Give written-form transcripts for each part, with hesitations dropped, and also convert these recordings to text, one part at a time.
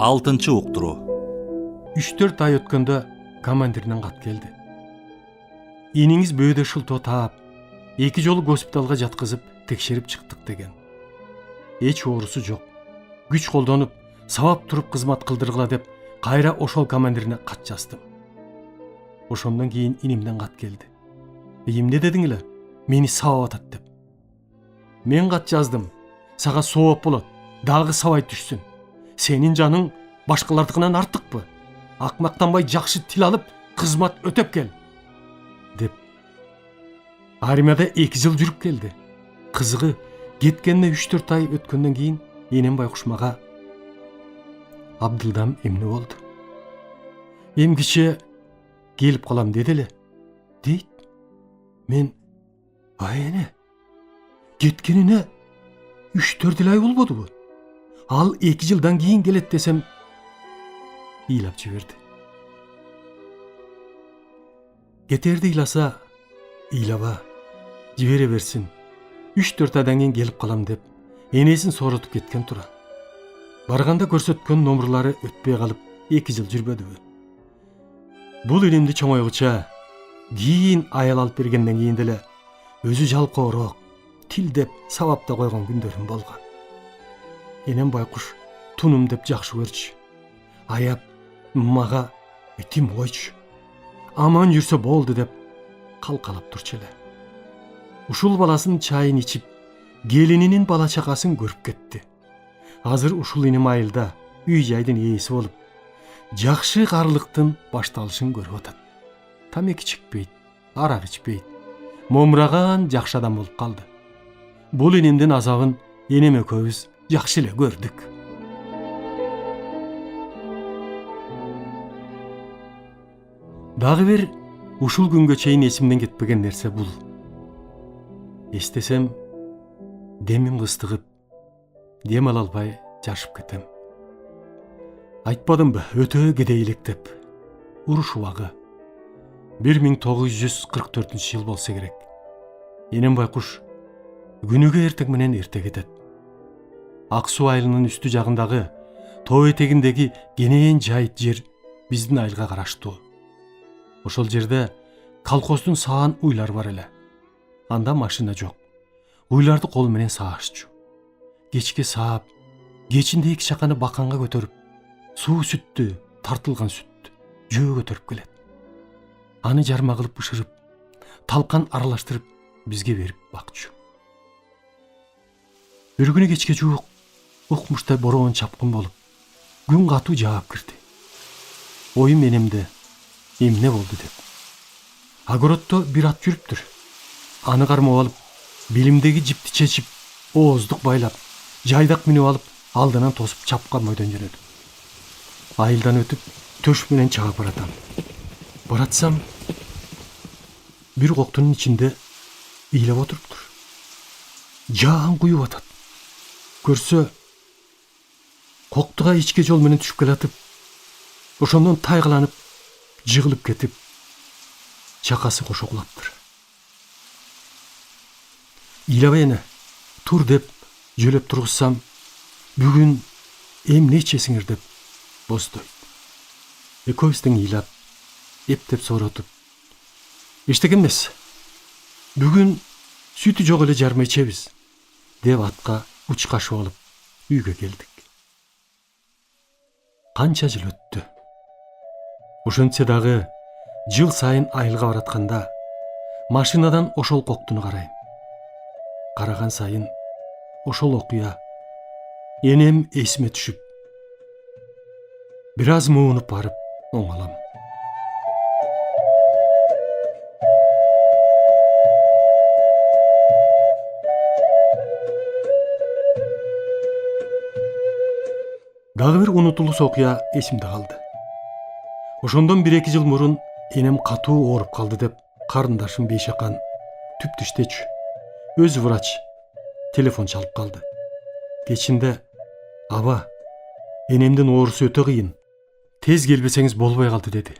6 уктуруу. 3-4 ай өткөндө командиринен кат келди. Иниңиз бөөдө шылтоо таап, 2 жолу госпиталга жаткызып текшерип чыктык деген. Эч оорусу жок. Күч колдонуп, сабап туруп кызмат кылдыргыла деп кайра ошол командирине кат жаздым. Ошондон кийин инимден кат келди. Эмне дедиң эле? Мени сабап атат деп. Мен кат жаздым. Сага сооп болот. Дагы сабай түшсүн. Сенин жаның башкалардыкынан артыкпы? Акмактанбай жакшы тил алып, кызмат өтөп кел. Деп. Армияда 2 жыл жүрүп келди. Кызыгы, кеткенине 3-4 ай өткөндөн кийин энем байкуш мага: "Абдылдам эмне болду? Эмгиче келип калам деди эле" дейт. Мен: "Эне, кеткенине 3-4 ай болбодубу? Ал 2 жылдан кийин келет" десем, ыйлап жиберди. Кетерди ыйласа, ыйлаба, жибере берсин. 3-4 айдан кийин келип калам деп энесин сооротуп кеткен тура. Барганда көрсөткөн номерлары өтпөй калып 2 жыл жүрбөдүбү? Бул энимди чоңойгуча кийин аял алып бергенден кийин деле өзү жалкоорок, тилдеп, сабапта койгон күндөрүм болгон. Энем байкуш тунум деп жакшы көрчү. Аяп мага этим койчу. Аман жүрсө болду деп калкалап турчу эле. Ушул баласынын чайын ичип, келининин бала чакасын көрүп кетти. Азыр ушул иним айылда үй жайдын ээси болуп, жакшы карлыктын башталышын көрүп атат. Тамеки чекпейт, арак ичпейт. Момураган жакшы адам болуп калды. Бул инимдин азабын энем экөөбүз жакшы эле көрдүк. Дагы бир ушул күнгө чейин эсимден кетпеген нерсе бул. Эстесем, демим кыстыгып, дем ала албай жашып кетем. Айтпадымбы, өтө кедейлик деп. Уруш убагы 1944 жыл болсо керек. Энем байкуш күнүгө эртең менен эрте кетет. Ак суу айылынын үстү жагындагы тоо этегиндеги кенен жайыт жер биздин айылга караштуу. Ошол жерде колхоздун саан уйлар бар эле. Анда машина жок. Уйларды кол менен саашчу. Кечке саап, кечинде 2 чаканы баканга көтөрүп, суу сүттү, тартылган сүттү жөө көтөрүп келет. Аны жарма кылып бышырып, талкан аралаштырып бизге берип бакчу. Бир күнү кечке жуук укмуштай бороон чапкын болуп, күн катуу жаап кирди. Оюм энемде эмне болду деп. Огороддо бир ат жүрүптүр. Аны кармап алып, билимдеги жипти чечип, ооздук байлап, жайдак минип алып, алдынан тосуп чапкан мойдон жөнөдүм. Айылдан өтүп, төш менен чаап баратам. Баратсам, бир коктунун ичинде ыйлап отуруптур. Жаан куюп атат. Көрсө, коктуга ичке жол менен түшүп келатып, ошондон тайгаланып, жыгылып кетип, чакасы кошоклаптыр. Ыйлабай эне, тур деп жөлөп тургузсам, бүгүн эмне ичесиңер деп бостойт. Экөөбүздөн ыйлап, эптеп сооротуп, эчтеке эмес, бүгүн сүтү жок эле жарма ичебиз деп атка учкашып алып үйгө келдик. Канча жыл өттү. Ошентсе дагы жыл сайын айылга баратканда машинадан ошол коктуну карайм. Караган сайын ошол окуя энем эсиме түшүп, бир аз муунуп барып оңалам. Дагы бир унутулуус окуя эсимде калды. Ошондон 1-2 жыл мурун энем катуу ооруп калды деп карындашым Бейшакан түптүштечү. Өзү врач. Телефон чалып калды. Кечинде: "Аба, энемдин оорусу өтө кыйын. Тез келбесеңиз болбой калды" деди.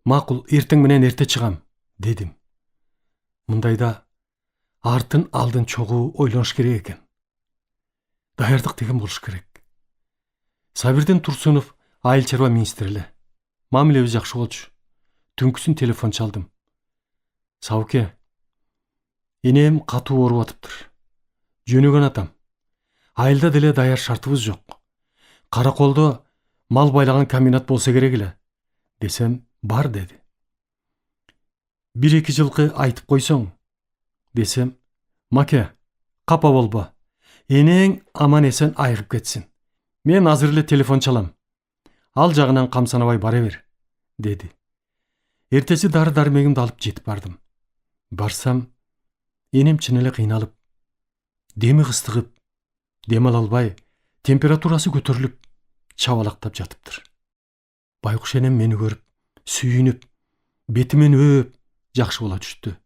"Макул, эртең менен эрте чыгам" дедим. Мындайда артын алдын чогуу ойлоnuш керек экен. Даярдык деген болуш керек. Сабирден Турсунов айыл чарба министрі эле. Мамилебиз жакшы болчу. Түнкүсүн телефон чалдым. Сабыке, энем катуу ооруп атыптыр. Жөнөгөн атам. Айылда деле даяр шартыбыз жок. Караколдо мал байлаган комбинат болсо керек эле. Десем, бар деди. 1-2 жылкы айтып койсоң. Десем, маке, капа болбо. Энең аман эсен айрып кетсин. Мен азыр эле телефон чалам. Ал жагынан камсанабай бара бер, деди. Эртеси дары-дармегимди алып жетип бардым. Барсам, энем чын эле кыйналып, деми кыстыгып, дем ала албай, температурасы көтөрүлүп, чабалактап жатыптыр. Байкуш энем мени көрүп, сүйүнүп, бетимен өөп, жакшы боло түштү.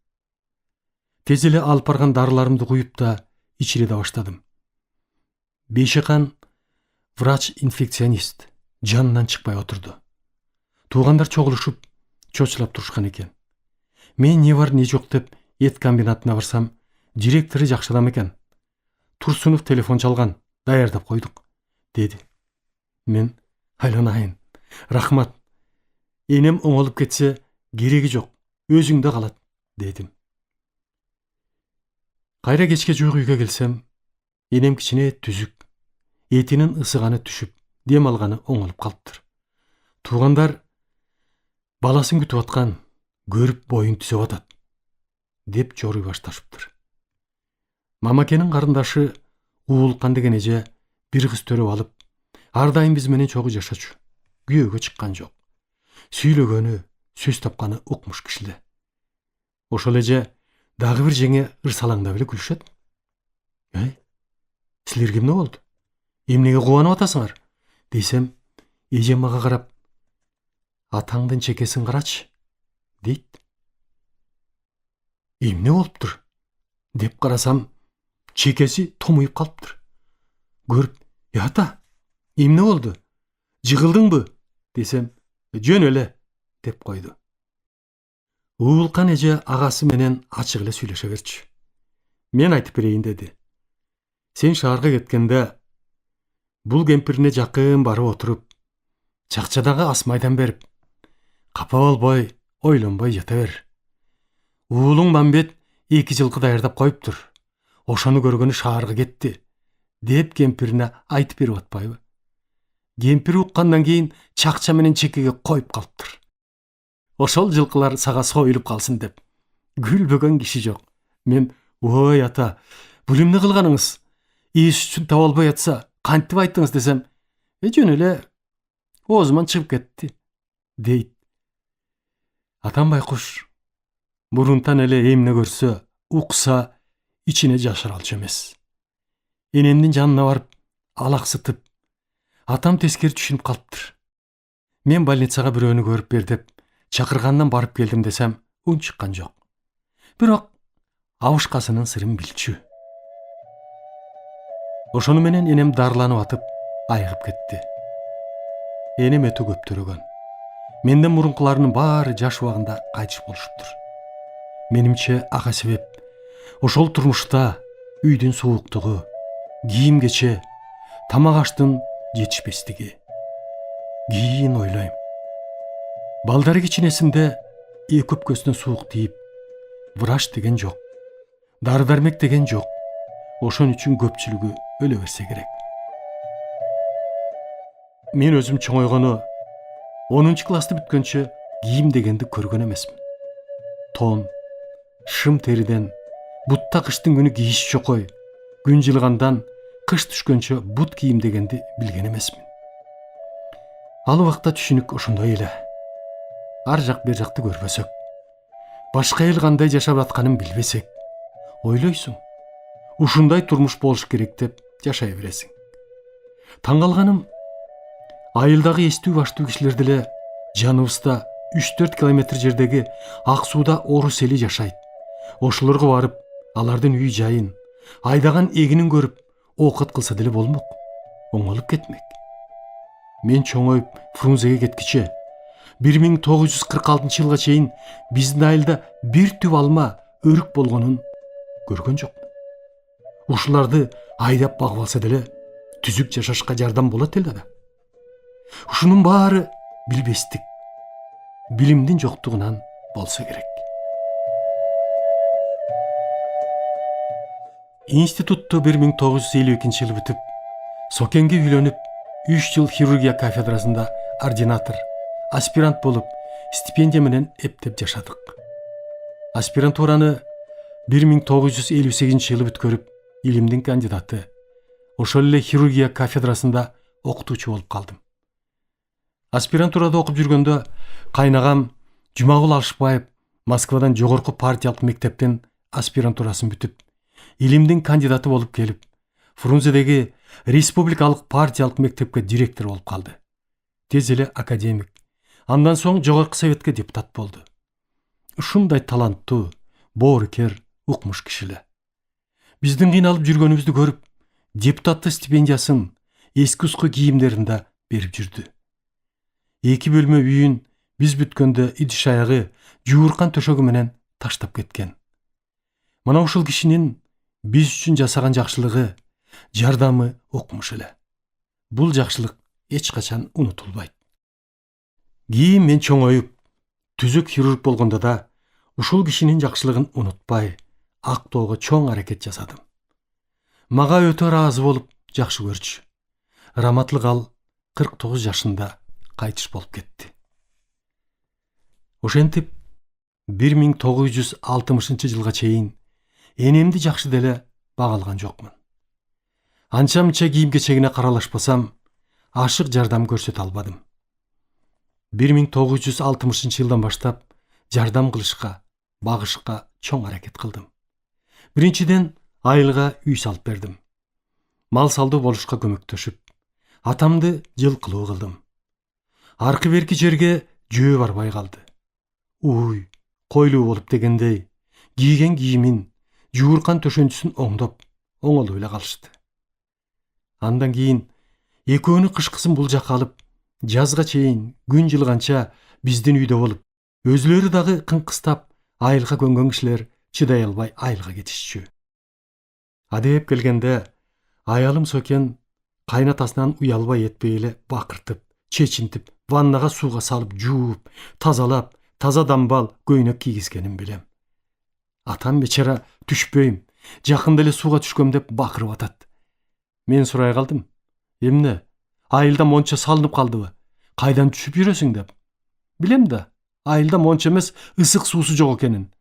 Тез эле алып барган дарыларымды куюп да ичире да баштадым. Бейшекан врач-инфекционист жанынан чыкпай отурду. Туугандар чогулушуп, чочулап турушкан экен. Мен не бар не жок деп эт комбинатына барсам, директору жакшы адам экен. Турсунов телефон чалган, даярдап койдук, деди. Мен айланайын. Рахмат. Энем оңолуп кетсе, кереги жок, өзүңдө калат, дедим. Кайра кечке жок үйгө келсем, энем кичине түзүк, этинин ысыганы түшүп, дем алганы оңолуп калыптыр. Туугандар баласын күтүп аткан, көрүп боюн түзөп атат, деп жоруй башташыптыр. Мамакенин карындашы Уулкан деген эже бир кыз төрөп алып, ар дайым биз менен чогуу жашачу. Күйөөгө чыккан жок. Сүйлөгөнү, сөз тапканы укмуш кишиле. Ошол эже дагы бир жеңе ырсалаңдап эле күлүшөт. Силерге эмне болду? Эмнеге кубанып атасыңар? Десем, эжем мага карап, атаңдын чекесин карачы, дейт. Эмне болуптур? Деп карасам, чекеси томуюп калыптыр. Көрүп, ата, эмне болду? Жыгылдыңбы? Десем, жөн эле, деп койду. Уулкан эже агасы менен ачык эле сүйлөшө берчү. Мен айтып берейин, деди. Сен шаарга кеткенде, бул кемпирине жакын барып отуруп, чакчадагы ас майдан берип, капа болбой, ойлонбой жата бер. Уулуң Мамбет 2 жылкы даярдап коюптур. Ошону көргөнү шаарга кетти, деп кемпирине айтып берип атпайбы? Кемпир уккандан кийин чакча менен чекеге коюп калыптыр. Ошол жылкылар сага союлуп калсын деп. Күлбөгөн киши жок. Мен, ой ата, бул эмне кылганыңыз? Иш үчүн таба албай атса, кантип айттыңыз десем, жөн эле оозуман чыгып кетти, дейт. Атам байкуш, мурунтан эле эмне көрсө, укса, ичине жашыралчу эмес. Энемдин жанына барып, алаксытып, атам тескери түшүнүп калыптыр. Мен больницага бирөөнү көрүп бер деп, чакыргандан барып келдим десем, үн чыккан жок. Бирок абышкасынын сырын билчү. Ошону менен энем дарыланып атып, айыгып кетти. Энем өтө көптөрөгөн. Менден мурункуларынын баары жаш убагында кайтыш болушуптур. Менимче ага себеп ошол турмушта үйдүн сууктугу, кийим кече, тамак аштын жетишпестиги. Кийин ойлойм. Балдары кичинесинде көпкөстөн суук тийип, врач деген жок, дары-дармек деген жок. Ошон үчүн көпчүлүгү өлө берсе керек. Мен өзүм чоңойгону 10 классты бүткөнчө кийим дегенди көргөн эмесмин. Тон, шым териден, бутта кыштын күнү кийиш чокой, күн жылгандан кыш түшкөнчө бут кийим дегенди билген эмесмин. Ал убакта түшүнүк ошондой эле. Ар жак бер жакты көрбөсөк, башка эл кандай жашап атканын билбесек, ойлойсуң, ушундай турмуш болуш керек деп жашай бересиң. Таң калганым, айылдагы эстүү баштуу кишилер деле жаныбызда 3-4 километр жердеги Ак сууда орус эли жашайт. Ошолорго барып, алардын үй жайын, айдаган эгинин көрүп, окут кылса деле болмок, оңолуп кетмек. Мен чоңоюп Фрунзеге кеткиче 1946 жылга чейин биздин айылда бир түп алма, өрүк болгонун көргөн жокмун. Ушуларды айдап багып алса деле түзүк жашашка жардам болот эле да. Ушунун баары билбестик, билимдин жоктугунан болсо керек. Институтты 1952 жылы бүтүп, Сокенге үйлөнүп, 3 жыл хирургия кафедрасында ординатор, аспирант болуп, стипендия менен эптеп жашадык. Аспирантураны 1958 жылы бүткөрүп, илимдин кандидаты, ошол эле хирургия кафедрасында окутуучу болуп калдым. Аспирантурада окуп жүргөндө кайнагам Жумагул Алышбаев Москвадан жогорку партиялык мектептен аспирантурасын бүтүп, илимдин кандидаты болуп келип, Фрунзедеги республикалык партиялык мектепке директор болуп калды. Тез эле академик, андан соң жогорку советке депутат болду. Ушундай таланттуу, боорукер, укмуш кишиле. Биздин кыйналып жүргөнүбүздү көрүп, депутаттык стипендиясын эски-ускы кийимдеринде берип жүрдү. 2 бөлмө үйүн биз бүткөндө идиш аягы жууркан төшөгү менен таштап кеткен. Мына ушул кишинин биз үчүн жасаган жакшылыгы, жардамы укмуш эле. Бул жакшылык эч качан унутулбайт. Кийин мен чоңоюп, түзүк хирург болгондо да ушул кишинин жакшылыгын унутпай, актоого чоң аракет жасадым. Мага өтө ыраазы болуп, жакшы көрчү. Раматлык ал 49 жашында кайтыш болуп кетти. Ошентип 1960 жылга чейин энемди жакшы деле бага алган жокмун. Анча-мынча кийим-кечегине каралашпасам, ашык жардам көрсөтө албадым. 1960 жылдан баштап жардам кылышка, багышка чоң аракет кылдым. Биринчиден айылга үй салып бердим. Мал салдуу болушка көмөктөшүп, атамды жылкылуу кылдым. Аркы берки жерге жөө барбай калды. Уй, койлуу болуп дегендей, кийген кийимин, жууркан төшөнчүсүн оңдоп, оңолуп эле калышты. Андан кийин экөөнү кышкысын бул жакка алып, жазга чейин күн жылганча биздин үйдө болуп, өзүлөрү дагы кыңкыстап, айылга көнгөн кишилер чыдай албай айылга кетишчү. Адеп келгенде аялым Сокен кайнатасынан уялбай этпей эле бакыртып, чечинтип, ваннага сууга салып жууп, тазалап, таза дамбал көйнөк кийгизгенин билем. Атам бечара түшпөйм, жакында эле сууга түшкөм деп бакырып атат. Мен сурай калдым. Эмне? Айылда монча салынып калдыбы? Кайдан түшүп жүрөсүң деп. Билем да, айылда монча эмес, ысык суусу жок экенин.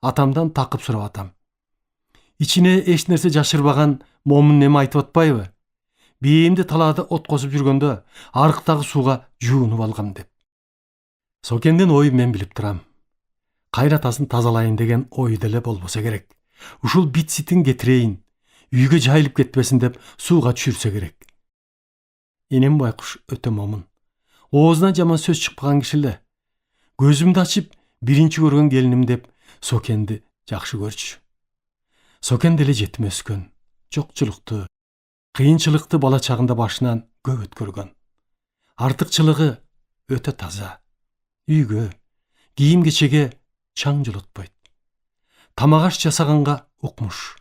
Атамдан такып сурап атам. Ичине эч нерсе жашырбаган момун неме айтып атпайбы? Бийимди талаада от косуп жүргөндө арыктагы сууга жуунуп алгам деп. Сокендин ойун мен билип турам. Кайнатасын тазалайын деген ой деле болбосо керек. Ушул бит-ситин кетирейин, үйгө жайылып кетпесин деп сууга түшүрсө керек. Энем байкуш өтө момун. Оозунан жаман сөз чыкпаган кишиле. Көзүмдү ачып, биринчи көргөн келиним деп Сокенди жакшы көрчү. Сокен деле жетим өскөн, жокчулукту, кыйынчылыкты бала чагында башынан көп өткөргөн. Артыкчылыгы өтө таза. Үйгө, кийим-кечеге чаң жолотпойт. Тамак аш жасаганга укмуш.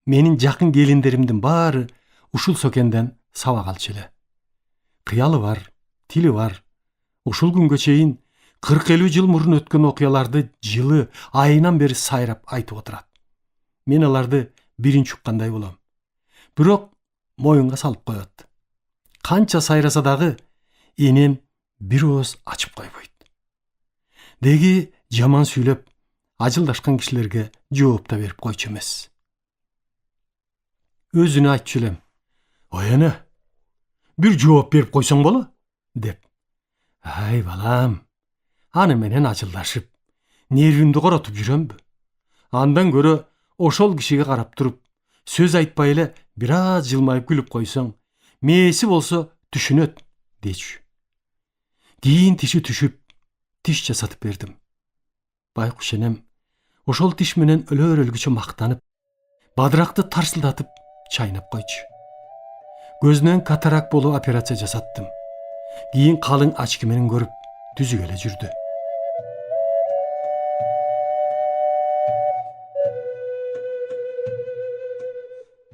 Менин жакын келиндеримдин баары ушул Сокенден сабак алчу эле. Кыялы бар, тили бар. Ушул күнгө чейин 40-50 жыл мурун өткөн окуяларды жылы, айынан бери сайрап айтып отурат. Мен аларды биринчи уккандай болом. Бирок моюнга салып коет. Канча сайраса дагы энем бир ооз ачып койбойт. Деги жаман сүйлөп, ажылдашкан кишилерге жооп да берип койчу эмес. Өзүнө айтчу элем. Ой эне, бир жооп берип койсоң боло, деп. Ай балам, аны менен ажылдашып, нервимди коротуп жүрөмбү? Андан көрө ошол кишиге карап туруп, сөз айтпай эле бир аз жылмайып күлүп койсоң, мээси болсо түшүнөт, дечү. Кийин тиши түшүп, тиш жасатып бердим. Байкуш энем ошол тиш менен өлөр өлгүчө мактанып, бадыракты тарсылдатып чайнап койчу. Көзүнөн катарак болуп операция жасаттым. Кийин калың очки менен көрүп, түзүк эле жүрдү.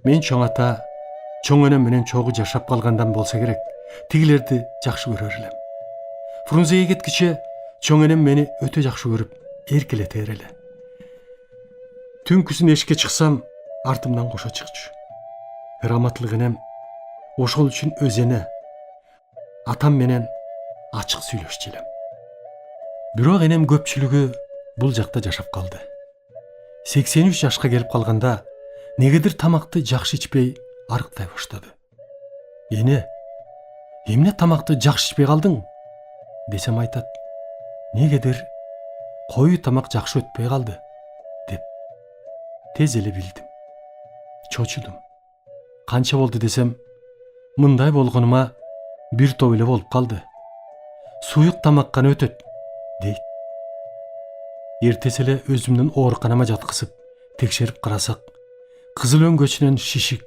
Мен чоң ата, чоң энем менен чогуу жашап калгандан болсо керек, тигилерди жакшы көрөр элем. Фрунзеге кеткиче чоң энем мени өтө жакшы көрүп эркелетер эле. Түнкүсүн эшикке чыксам, артымдан кошо чыкчу. Раматлык энем ошол үчүн өзене атам менен ачык сүйлөшчү элем. Бирок энем көпчүлүгү бул жакта жашап калды. 83 жашка келип калганда негедир тамакты жакшы ичпей арыктай баштады. Эне, эмне тамакты жакшы ичпей калдың? Десем айтат, негедир кою тамак жакшы өтпөй калды деп. Тез эле билдим. Чочудум. Канча болду десем, мындай болгонума бир топ эле болуп калды. Суюк тамак гана өтөт, дейт. Эртеси эле өзүмдүн ооруканама жаткызып, текшерип карасак, кызыл өңгөчүнөн шишик,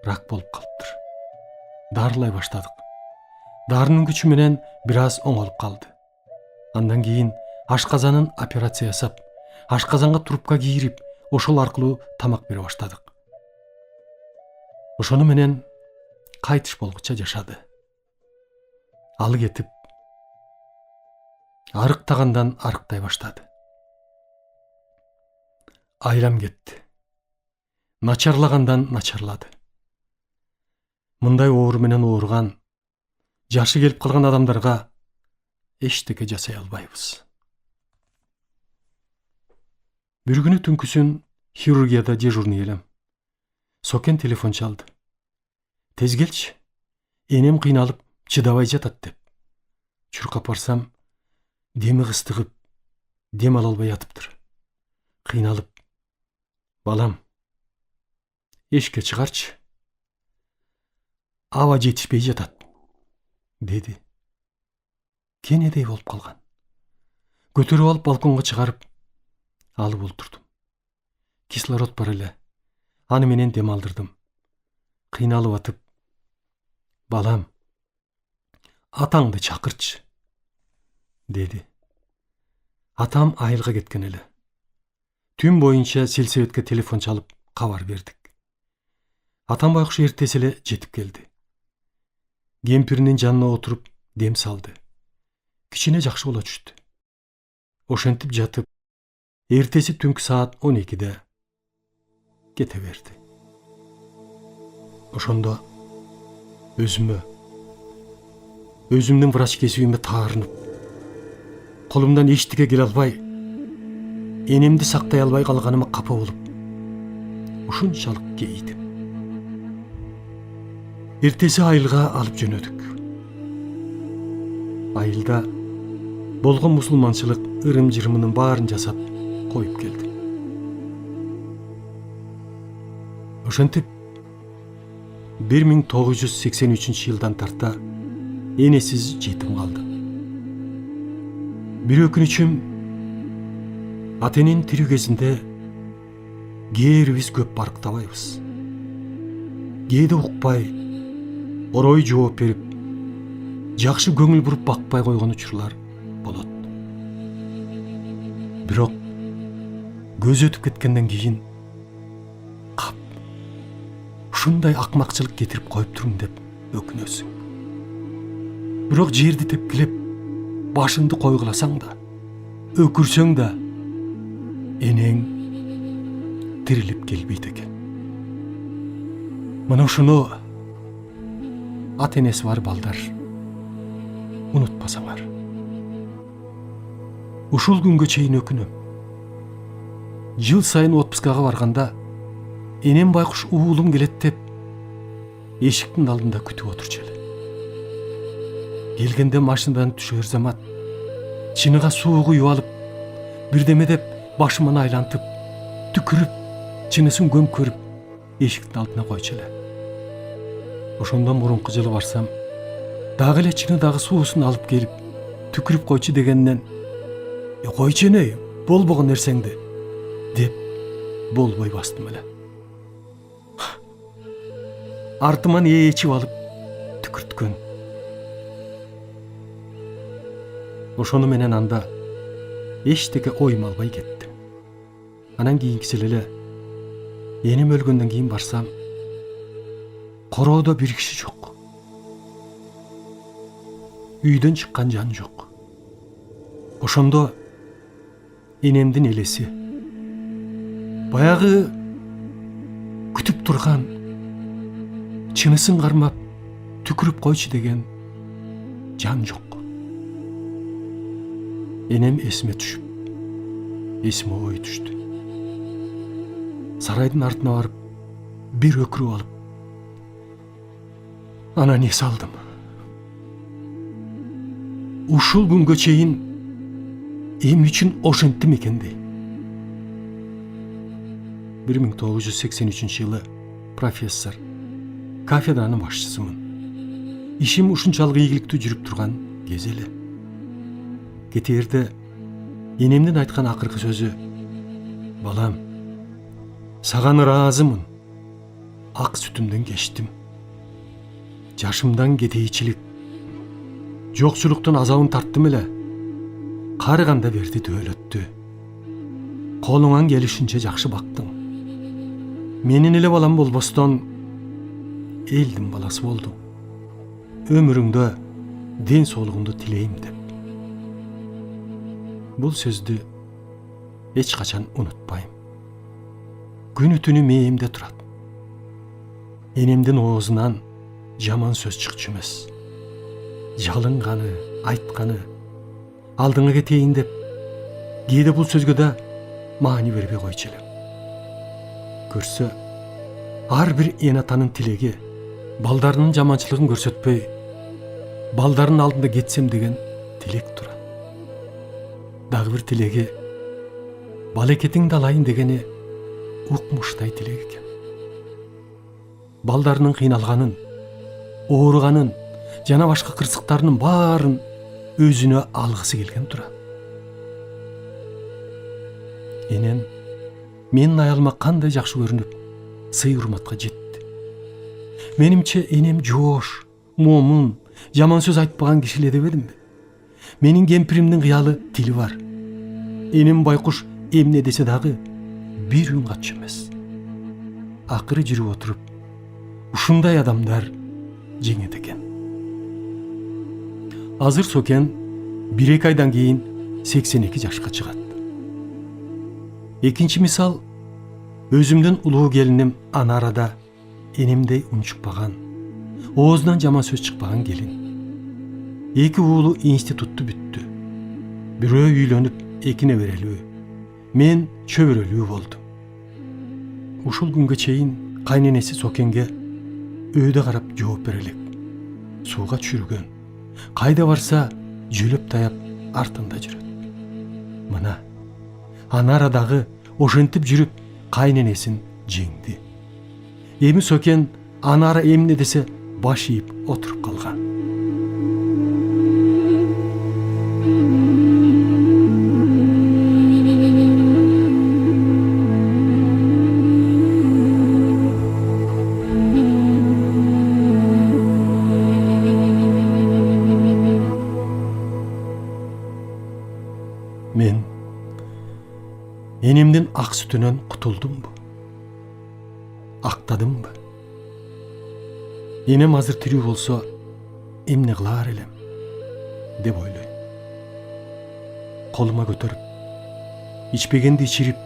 рак болуп калыптыр. Дарылай баштадык. Дарынын күчү менен бир аз оңолуп калды. Андан кийин ашказанын операция жасап, ашказанга трубка кийирип, ошол аркылуу тамак бере баштадык. Ошону менен кайтыш болгуча жашады. Ал кетип, арыктагандан арыктай баштады. Айлам кетти. Начарлагандан начарлады. Мындай оору менен ооруган, жашы келип калган адамдарга эчтеке жасай албайбыз. Бир күнү түнкүсүн хирургияда дежурный элем. Сокен телефон чалды. Тез келчи, энем кыйналып чыдабай жатат деп. Чуркап барсам, деми кыстыгып, дем ала албай жатыптыр. Кыйналып, балам, эшикке чыгарчы. Аба жетишпей жатат, деди. Кенедей болуп калган. Көтөрүп алып балконго чыгарып, алып олтурдум. Кислород бар эле. Аны менен дем алдырдым. Кыйналып атып, балам, атаңды чакырчы, деди. Атам айылга кеткен эле. Түн боюнча сельсоветке телефон чалып кабар бердик. Атам байкуш эртеси эле жетип келди. Кемпиринин жанына отуруп дем салды. Кичине жакшы боло түштү. Ошентип жатып, эртеси түнкү саат 12-де кете берди. Ошондо өзүмдүн врач кесибиме таарынып, колумдан эчтеке келе албай, энемди сактай албай калганыма капа болуп, ушунчалык кейидим. Эртеси айылга алып жөнөдүк. Айылда болгон мусулманчылык ырым-жырымынын баарын жасап коюп келдим. Ошентип 1983-жылдан тарта энесиз жетим калдым. Бир өкүнүчүм, атенин тирүү кезинде кээрибиз көп барктабайбыз. Кээде укпай, орой жооп берип, жакшы көңүл буруп бакпай койгон учурлар болот. Бирок көз өтүп кеткенден кийин кап, ушундай акмакчылык кетирип коюптурмун деп өкүнөсүң. Бирок жерди тепкилеп, башыңды койгуласаң да, өкүрсөң да, энең тирилип келбейт экен. Мына ушуну ата-энеси бар балдар унутпасаңар. Ушул күнгө чейин өкүнөм. Жыл сайын отпускага барганда, энем байкуш уулум келет деп, эшиктин алдында күтүп отурчу эле. Келгенде машинадан түшөр замат, чыныга суу куюп алып, бирдеме деп башыман айлантып, түкүрүп, чынысын көмкөрүп, эшиктин алдына койчу эле. Ошондон мурунку жылы барсам, дагы эле чынындагы суусун алып келип, түкүрүп койчу дегенден, койчу эне, болбогон нерсеңди, деп болбой бастым эле. Артыман ээчип алып, түкүрткөн. Ошону менен анда эчтеке оюм албай кеттим. Анан кийинкиси эле энем өлгөндөн кийин барсам, короодо бир киши жок. үйдөн чыккан жан жок. Ошондо энемдин элеси, баягы күтүп турган, чынысын кармап түкүрүп койчу деген жан жок. Энем эсиме түшүп, эсиме ой түштү. Сарайдын артына барып, бир өкүрүп алып, анан эс алдым. Ушул күнгө чейин эмне үчүн ошентим экенди? 1983 профессор, кафедранын башчысымын. Ишим ушунчалык ийгиликтүү жүрүп турган кез эле. Кетээрде энемдин айткан акыркы сөзү: балам, саган ыраазымын. Ак сүтүмдөн кечтим. Жашымдан кетейчилик, жокчулуктун азабын тарттым эле. Карыганда берди дөөлөттү. Колуңан келишинче жакшы бактың. Менин эле балам болбостон элдин баласы болдуң. Өмүрүңдө ден соолугунду тилейм деп. Бул сөздү эч качан унутпайм. Күнү түнү мээримде турат. Энемдин оозунан жаман сөз чыкчу эмес. Жалынганы, айтканы, алдыңа кетейин деп, кээде бул сөзгө да маани бербей койчу элем. Көрсө, ар бир эн атанын тилеги балдарынын жаманчылыгын көрсөтпөй, балдарынын алдында кетсем деген тилек тура. Дагы бир тилеги балекетиңди алайын дегени укмуштай тилек экен. Балдарынын кыйналганын, ооруганын жана башка кырсыктарынын баарын өзүнө алгысы келген тура. Энем менин аялыма кандай жакшы көрүнүп, сый урматка жетти. Менимче энем жоош, момун, жаман сөз айтпаган киши эле дебедимби? Менин кемпиримдин кыялы тили бар. Энем байкуш эмне десе дагы бир үн катчу эмес. Акыры жүрүп отуруп, ушундай адамдар жеңет экен. Азыр Сокен 1-2 айдан кийин 82 жашка чыгат. Экинчи мисал, өзүмдүн улуу келиним Анарада энемдей унчукпаган, оозунан жаман сөз чыкпаган келин. 2 уулу институтту бүттү. Бирөө үйлөнүп, экине берелүү. Мен чөбөрөлүү болдум. Ушул күнгө чейин кайненеси Сокенге өйдө карап жооп бере элек. Сууга түшүргөн. Кайда барса жөлөп таяп артында жүрөт. Мына Анарадагы ошентип жүрүп кайненесин жеңди. Эми Сокен Анара эмне десе баш ийип отуруп калган. Мен энемдин ак сүтүнөн кутулдумбу? Актадымбы? Энем азыр тирүү болсо эмне кылаар элем деп ойлойм. Колума көтөрүп, ичпегенди ичирип,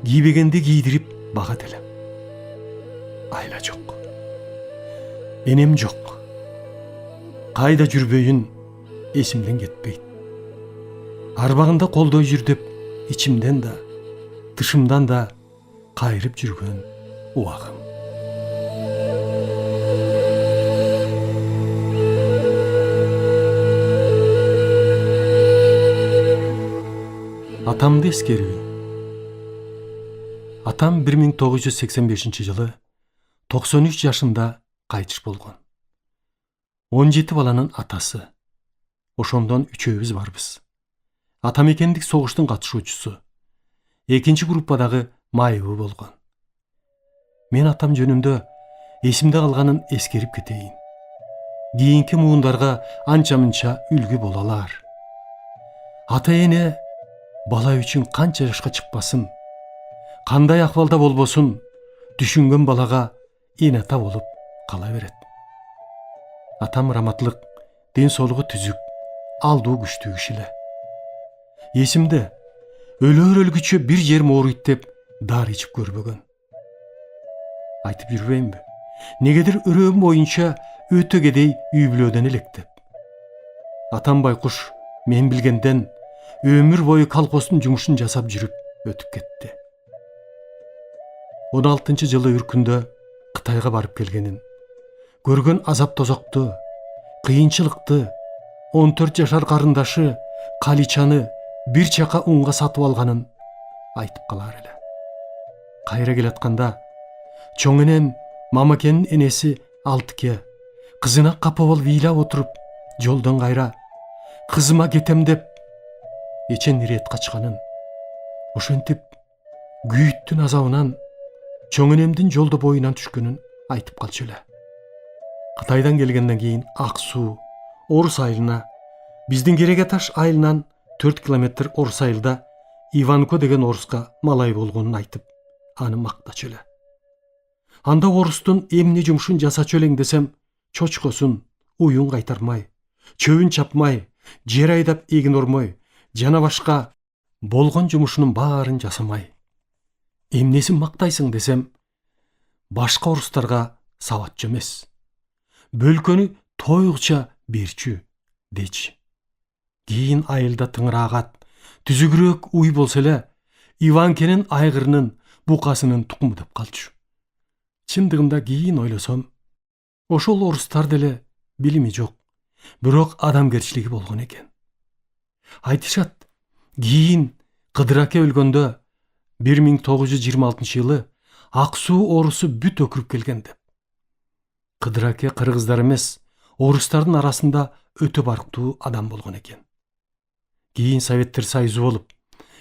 кийбегенди кийдирип багат элем. Айла жок. Энем жок. Кайда жүрбөйүн эсимден кетпейт. Арбагында колдой жүр деп ичимден да, тышымдан да кайрып жүргөн убагым. Атамды эскерүү. Атам 1985 жылы 93 жашында кайтыш болгон. 17 баланын атасы. Ошондон үчөөбүз барбыз. Атамекендик согуштун катышуучусу. Экинчи группадагы майыбы болгон. Мен атам жөнүндө эсимде калганын эскерип кетейин. Кийинки муундарга анча-мынча үлгү боло алар. Ата-эне бала үчүн канча жашка чыкпасын, кандай акыбалда болбосун, түшүнгөн балага эн ата болуп кала берет. Атам раматлык ден соолугу түзүк, алдуу күчтүү киши эле. Эсимде өлөр өлгүчө бир жер мооруйт деп дар ичип көрбөгөн. Айтып жүрбөймбү? Негедир өрөөм боюнча өтө кедей үй бүлөдөн электеп. Атам байкуш мен билгенден өмүр бою колхоздун жумушун жасап жүрүп өтүп кетти. 16-жылы үркүндө Кытайга барып келгенин, көргөн азап тозокту, кыйынчылыкты 14 жашар карындашы Каличаны бир чака унга сатып алганын айтып калар эле. Кайра келатканда чоң энем Мамакенин энеси Алтыке кызына капа болуп ыйлап отуруп жолдон кайра кызыма кетем деп эчен ирет качканын, ошентип күйүттүн азабынан чоң энемдин жолдо боюнан түшкөнүн айтып калчу эле. Кытайдан келгенден кийин Ак Суу Орус айылына, биздин Кереге таш айылынан 4 километр Орус айылда Иванко деген оруска малай болгонун айтып, аны мактачу эле. Анда орустун эмне жумушун жасачу элең десем, чочкосун, уюн кайтармай, чөбүн чапмай, жер айдап эгин ормой, жана башка болгон жумушунун баарын жасамай. Эмнесин мактайсың десем, башка орустарга сабатчы эмес. Бөлкөнү тойгуча берчү, дечи. Кийин айылда тыңыраагат, түзүгүрөөк уй болсо эле, Иванкенин айгырынын, букасынын тукуму деп калчу. Чындыгында кийин ойлосом, ошол орустар деле билими жок, бирок адамгерчилиги болгон экен. Айтышат, кийин Кыдыр аке өлгөндө 1926-жылы Ак Суу орусу бүт өкүрүп келген деп. Кыдыр аке кыргыздар эмес, орустардын арасында өтө барктуу адам болгон экен. Кийин Советтер Союзу болуп,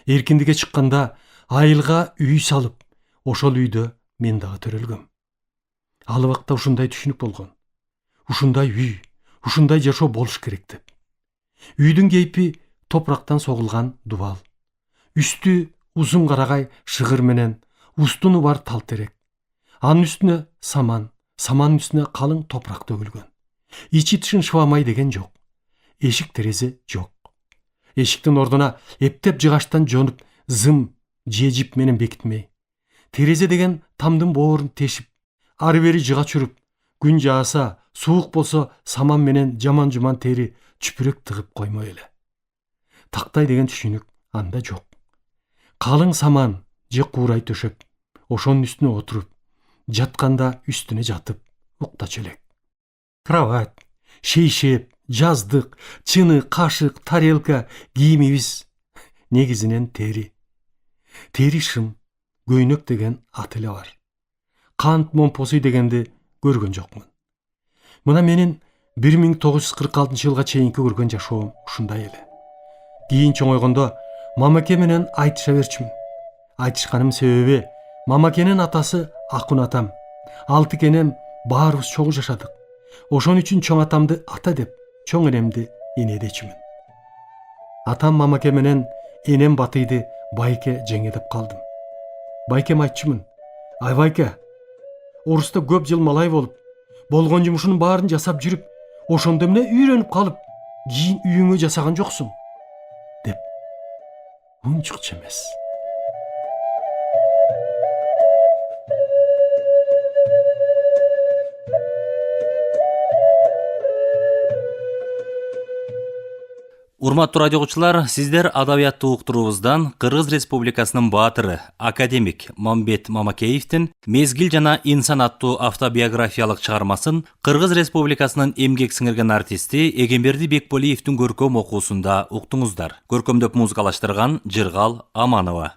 эркиндикке чыкканда айылга үй салып, ошол үйдө мен дагы төрөлгөм. Ал убакта ушундай түшүнүк болгон. Ушундай үй, ушундай жашоо болуш керек деп. Үйдүн кейпи топурактан согулган дубал. Үстү узун карагай шыгыр менен, устуну бар тал терек. Анын үстүнө саман, саманын үстүнө калың топурак төгүлгөн. Ичи тышын шыбамай деген жок. Эшик терезе жок. Эшиктин ордуна эптеп жыгачтан жонуп, зым же жип менен бекитмей. Терезе деген тамдын боорун тешип, ары бери жыга чүрүп, күн жааса, суук болсо саман менен жаман-жуман тери чүпүрөк тыгып коймой эле. Тактай деген түшүнүк анда жок. Калың саман же куурай төшөп, ошонун үстүнө отуруп, жатканда үстүнө жатып, уктачу элек. Кровать, шейшеп, жаздык, чыны, кашык, тарелка, кийимибиз негизинен тери. Тери шым, көйнөк деген ат эле бар. Кант момпосуй дегенди көргөн жокмун. Мына менин 1946-жылга чейинки көргөн жашоом ушундай эле. Кийин чоңойгондо Мамаке менен айтыша берчүмүн. Айтышканымдын себеби Мамакенин атасы Акун атам, Алтыкенем баарыбыз чогуу жашадык. Ошон үчүн чоң атамды ата деп, чоң энемди эне дечүмүн. Атам Мамаке менен энем Батыйды Байке жеңе деп калдым. Байкем айтчумун: "Ай Байке, оруста көп жыл малай болуп, болгон жумушунун баарын жасап жүрүп, ошондо эмне үйрөнүп калып, кийин үйүңө жасаган жоксуң?" деп. Унчукчу эмес. Урматтуу радио угуучулар, сиздер адабияттуу уктуруубуздан Кыргыз Республикасынын баатыры, академик Мамбет Мамакеевдин Мезгил жана инсан аттуу автобиографиялык чыгармасын Кыргыз Республикасынын эмгек сиңирген артисти Эгемберди Бекболиевдин көркөм окуусунда уктуңуздар. Көркөмдөп музыкалаштырган Жыргал Аманова.